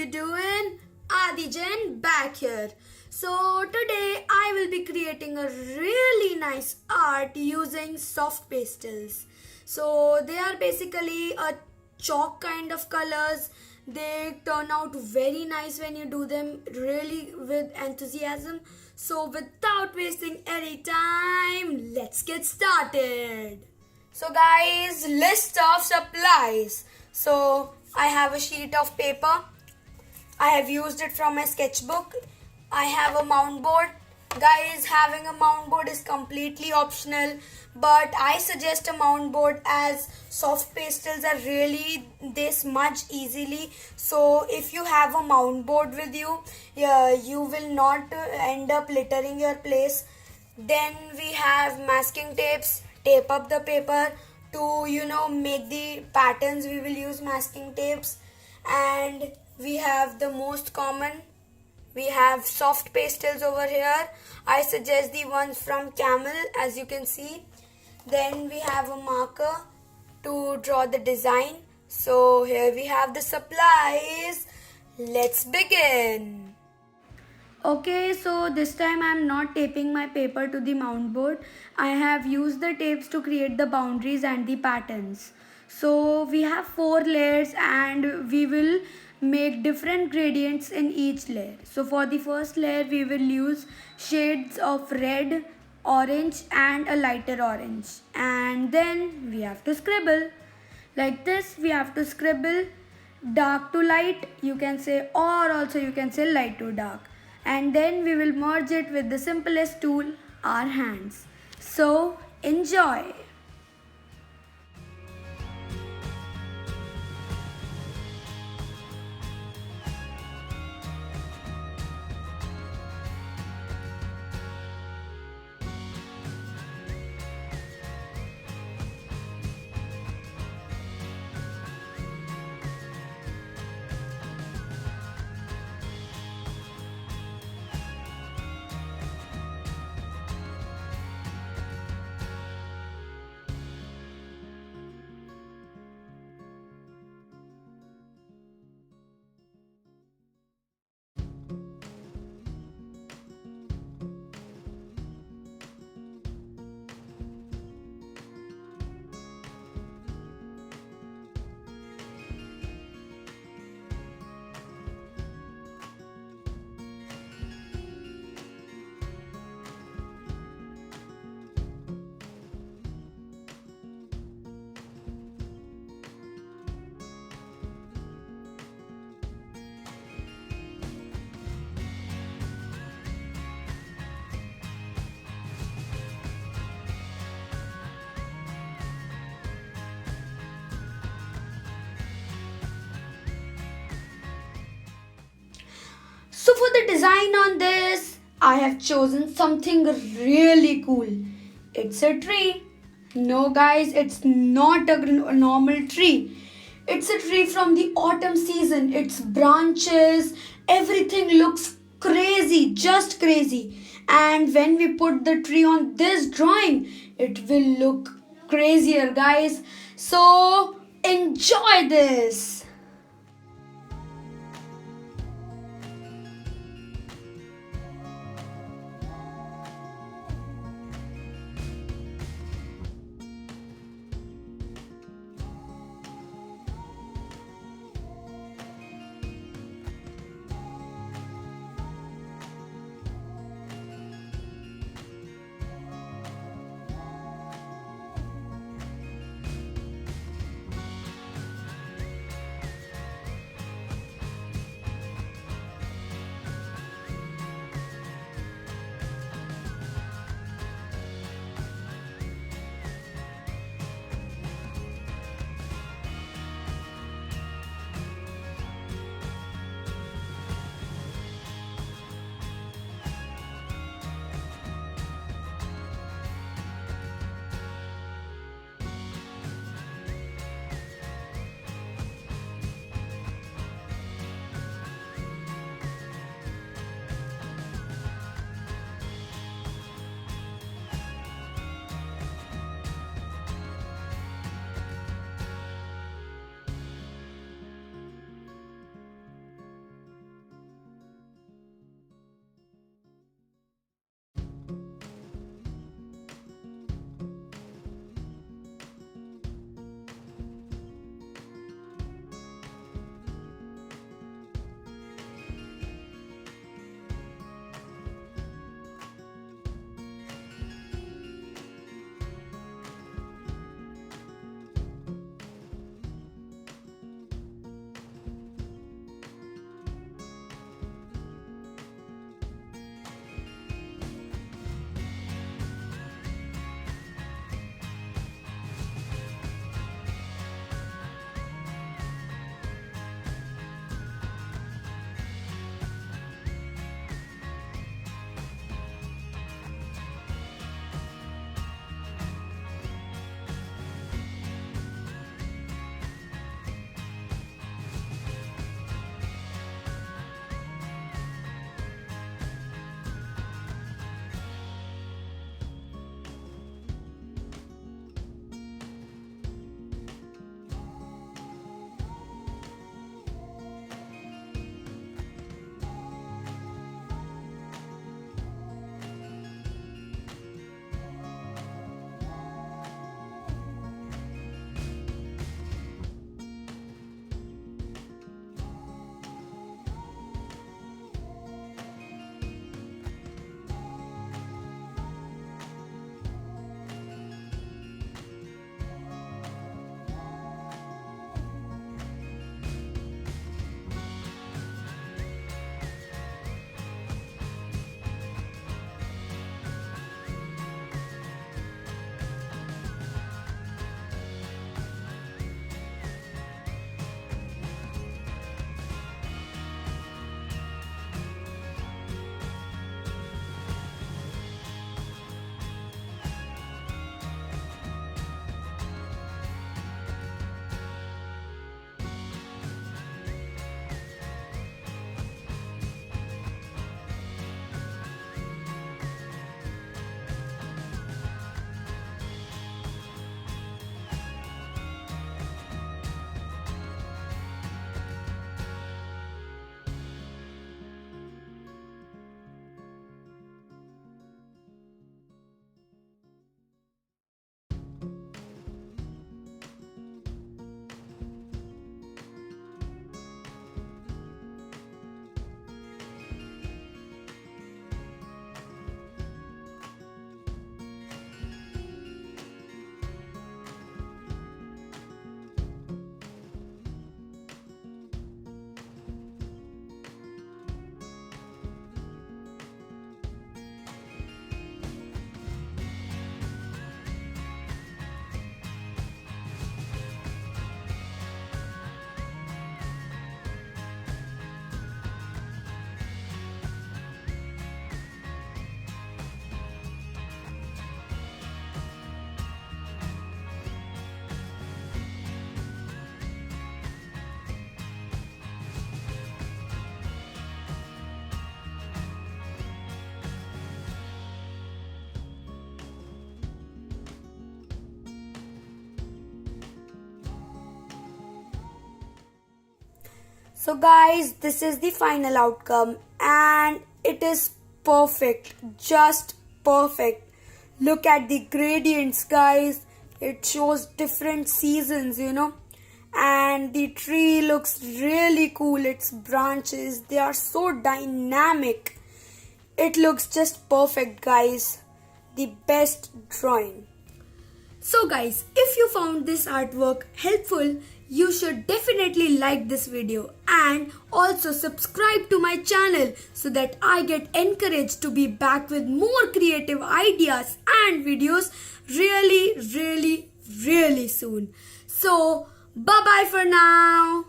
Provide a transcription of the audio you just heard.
you doing? Adijan back here. So today I will be creating a really nice art using soft pastels. So they are basically a chalk kind of colors. They turn out very nice when you do them really with enthusiasm. So without wasting any time, let's get started. So guys, list of supplies. So I have a sheet of paper. I have used it from my sketchbook. I have a mount board. Guys, having a mount board is completely optional, but I suggest a mount board as soft pastels are really they smudge easily. So if you have a mount board with you, you will not end up littering your place. Then we have masking tapes. Tape up the paper to make the patterns. We will use masking tapes. And we have the most common, we have soft pastels over here. I suggest the ones from Camel, as you can see. Then we have a marker to draw the design. So here we have the supplies. Let's begin. Okay, so this time I am not taping my paper to the mount board. I have used the tapes to create the boundaries and the patterns. So we have 4 layers and we will make different gradients in each layer. So for the first layer we will use shades of red, orange and a lighter orange. And then we have to scribble. Like this we have to scribble dark to light, you can say, or also you can say light to dark. And then we will merge it with the simplest tool, our hands. So enjoy. So for the design on this, I have chosen something really cool. It's a tree. No guys, it's not a normal tree. It's a tree from the autumn season. Its branches, everything looks crazy, just crazy. And when we put the tree on this drawing, it will look crazier guys. So enjoy this. So guys, this is the final outcome and it is perfect, just perfect. Look at the gradients guys, it shows different seasons, and the tree looks really cool. Its branches, they are so dynamic. It looks just perfect guys, the best drawing. So guys, if you found this artwork helpful, you should definitely like this video and also subscribe to my channel so that I get encouraged to be back with more creative ideas and videos really soon. So bye bye for now.